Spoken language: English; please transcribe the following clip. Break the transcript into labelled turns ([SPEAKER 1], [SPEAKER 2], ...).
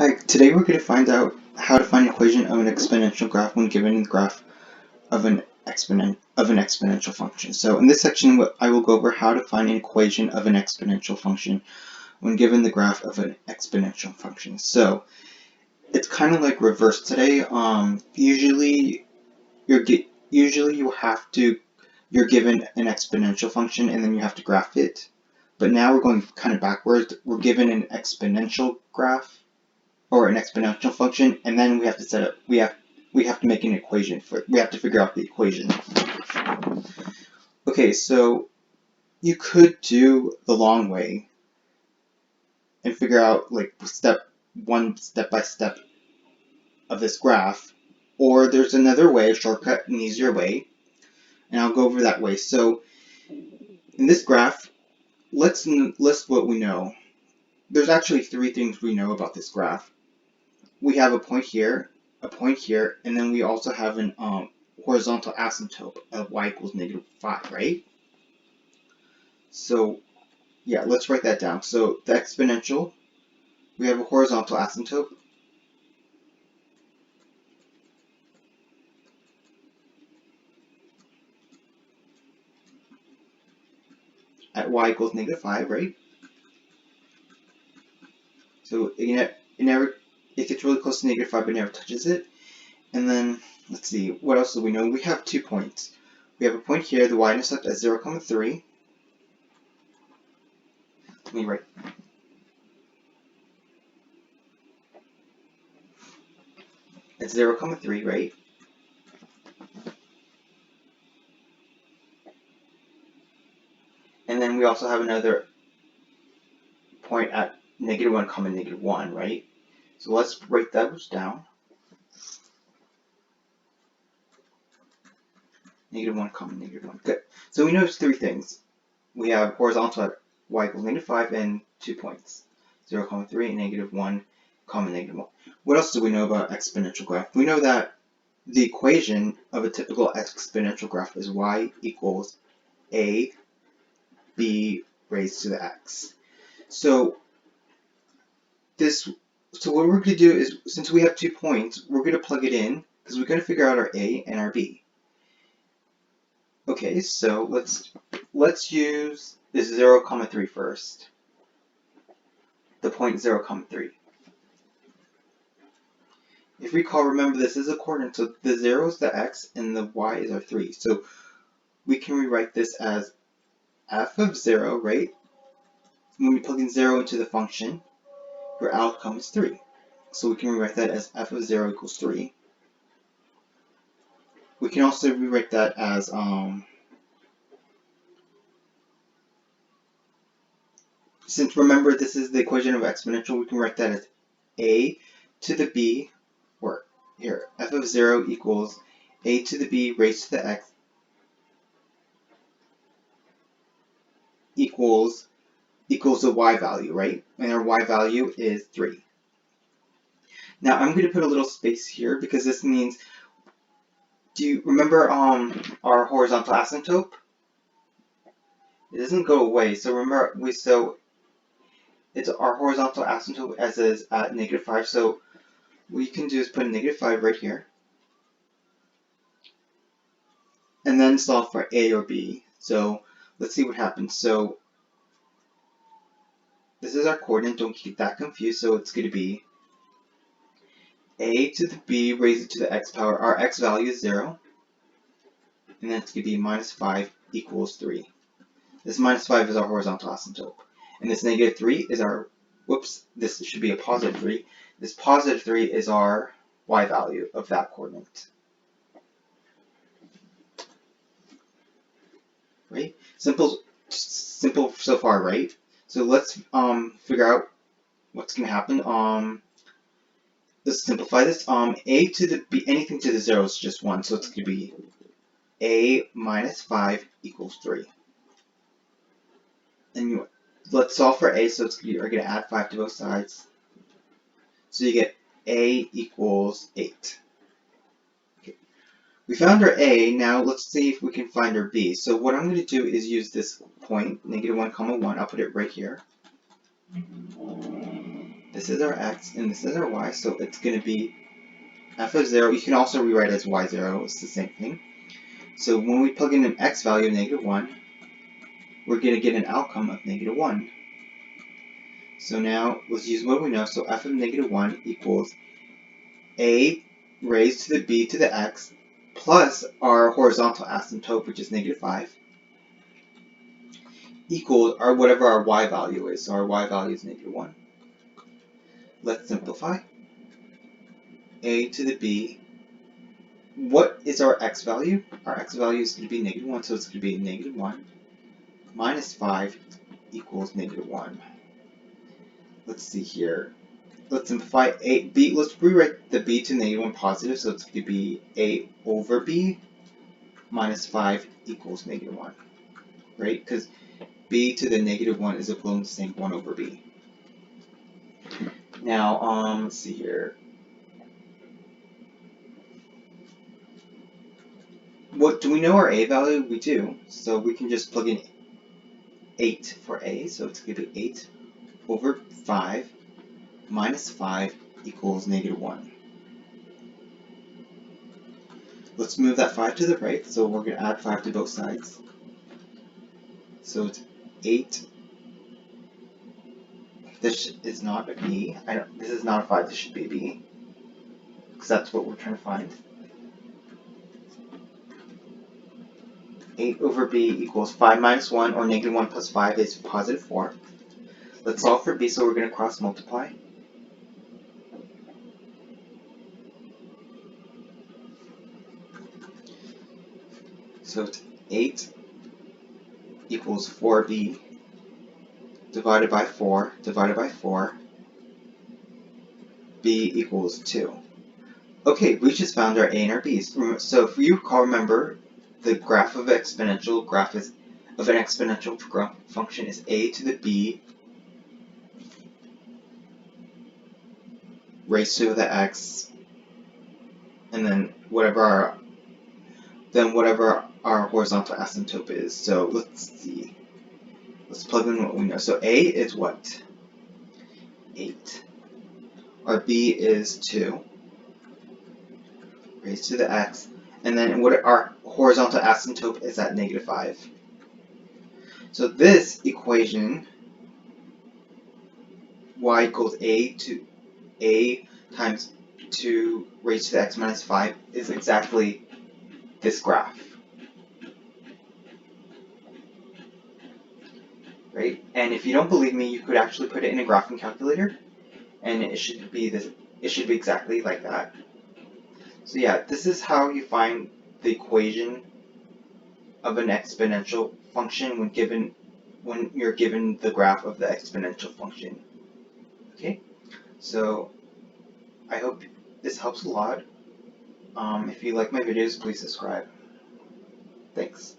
[SPEAKER 1] Hi, today we're going to find out how to find an equation of an exponential graph when given the graph of an exponential function. So in this section I will go over how to find an equation of an exponential function when given the graph of an exponential function. So it's kind of like reverse today. Usually you're given an exponential function and then you have to graph it. But now we're going kind of backwards. We're given an exponential graph or an exponential function, and then we have to set up, we have to make an equation we have to figure out the equation. Okay, so you could do the long way and figure out like step by step of this graph, or there's another way, a shortcut, an easier way, and I'll go over that way. So in this graph, let's list what we know. There's actually three things we know about this graph. We have a point here, and then we also have an horizontal asymptote of y equals -5, right? So yeah, let's write that down. So the exponential, we have a horizontal asymptote at y equals -5, right? So it gets really close to -5 but never touches it. And then let's see, what else do we know? We have 2 points. We have a point here, the y-intercept at 0,3. Let me write. It's 0,3, right? And then we also have another point at -1, -1, right? So let's write those down. -1, -1. Good. So we notice 3 things. We have horizontal at y equals -5 and 2 points, 0,3 and -1, -1. What else do we know about exponential graph? We know that the equation of a typical exponential graph is y equals a b raised to the x. So what we're going to do is, since we have 2 points, we're going to plug it in because we're going to figure out our a and our b. Okay, so let's use this 0,3 first. The point 0,3. If we recall, remember this is a coordinate, so the 0 is the x and the y is our 3. So we can rewrite this as f of 0, right? When we plug in 0 into the function, your outcome is 3. So we can rewrite that as f of 0 equals 3. We can also rewrite that as since remember this is the equation of exponential, we can write that as a to the b, or here, f of 0 equals a to the b raised to the x equals the y value, right? And our y value is 3. Now I'm going to put a little space here because this means, do you remember our horizontal asymptote? It doesn't go away. So remember, it's our horizontal asymptote as is at -5. So what you can do is put a -5 right here, and then solve for a or b. So let's see what happens. So this is our coordinate. Don't get that confused. So it's going to be a to the b raised to the x power. Our x value is 0, and then it's going to be -5 equals 3. This -5 is our horizontal asymptote, and this -3 is our, this should be a +3. This +3 is our y value of that coordinate. Right? Simple so far, right? So let's figure out what's going to happen. Let's simplify this. A to the b, anything to the 0 is just 1, so it's going to be a -5 equals 3. And let's solve for a, so you're going to add 5 to both sides. So you get a equals 8. Okay. We found our a, now let's see if we can find our b. So what I'm going to do is use this point, -1, 1. I'll put it right here. this is our x, and this is our y, so it's going to be f of 0. You can also rewrite it as y0, it's the same thing. So when we plug in an x value of -1, we're going to get an outcome of -1. So now let's use what we know. So f of -1 equals a raised to the b to the x plus our horizontal asymptote, which is -5, equals whatever our y value is. So our y value is -1. Let's simplify. A to the b. What is our x value? Our x value is going to be -1, so it's going to be -1 minus 5 equals -1. Let's see here. Let's simplify b. Let's rewrite the b to -1 positive, so it's going to be a over b minus 5 equals -1, right? Because b to the -1 is equivalent to saying 1 over b. Now, let's see here. What do we know our a value? We do. So we can just plug in 8 for a. So it's going to be 8 over 5 minus 5 equals -1. Let's move that 5 to the right. So we're going to add 5 to both sides. So it's 8. This is not a b. This is not a 5. This should be a b. Because that's what we're trying to find. 8 over b equals 5 minus 1, or -1 plus 5 is positive 4. Let's solve for b, so we're going to cross multiply. So it's 8 equals 4b divided by 4 divided by 4. B equals 2. Okay, we just found our a and our b's. So if you remember, the graph of an exponential function is a to the b raised to the x, and then whatever our horizontal asymptote is. So let's see. Let's plug in what we know. So a is what? 8. Our b is 2 raised to the x, and then what our horizontal asymptote is at -5. So this equation, y equals a times 2 raised to the x minus 5, is exactly this graph. Right? And if you don't believe me, you could actually put it in a graphing calculator, and it should be exactly like that. So yeah, this is how you find the equation of an exponential function when you're given the graph of the exponential function. Okay, so I hope this helps a lot. If you like my videos, please subscribe. Thanks.